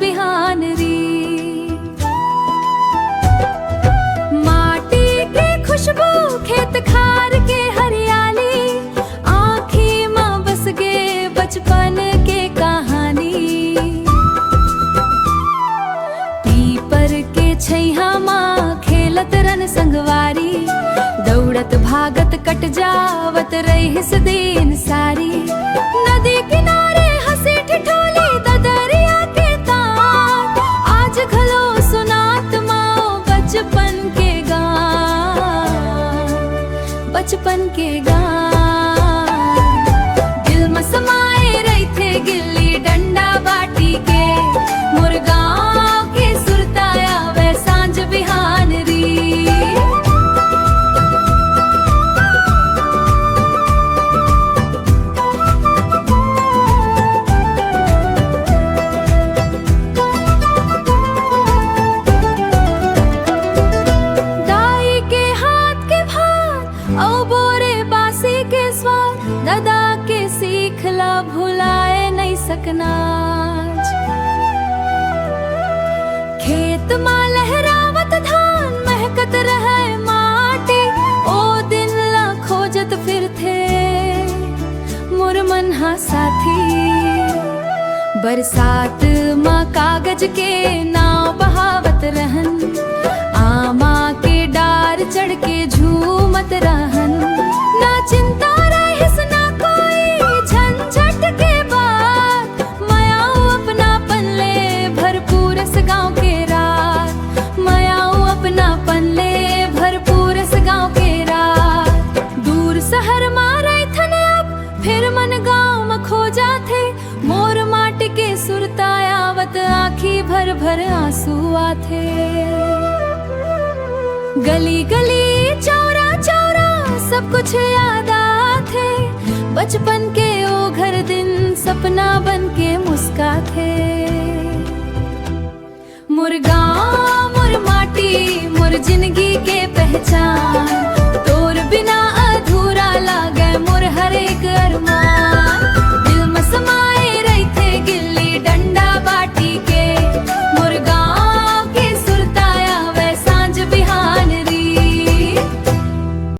बिहान री। माटी के खुशबू खेत खार के हरियाली, आँखी माँ बस गे बचपन के कहानी। पीपर के छैहा माँ खेलत रन संगवारी, दौड़त भागत कट जावत रहिस दिन सारी। नदी किनारे हंसी ठिठोली ददरिया के तार, आज घलो सुनात माँ बचपन के गान, बचपन के गान। दिल में समाए रही थे गिल्ली डंडा बाटी के, मोर गाँव के सुरताया वह सांझ बिहान री। औ बोरे बासी के स्वाद, दादा के सीखला भुलाए नहीं सकनाज। खेत माँ लहरावत धान महकत रहे माटी, ओ दिन ला खोजत फिर थे मोर मनहा साथी। बरसात माँ कागज के नाव बहावत रहन, आमा के डार चढ़ के झूमत रहन। ना चिंता रहिस ना कोई झंझट के बात, मयाऊ अपना पन ले भरपूर इस गाँव के रात। मयाऊ अपना पन ले भरपूर इस गाँव के रात। दूर शहर माँ रैथन अब फिर मन गाँव में खो जाथे, मोर माटी के सुरतायावत आँखी भर भर आंसू आथे। गली गली चौरा चौरा सब कुछ याद आथे, बचपन के ओ घर दिन सपना बन के मुस्काथे। मोर गाँव मोर माटी मोर जिंदगी के पहचान,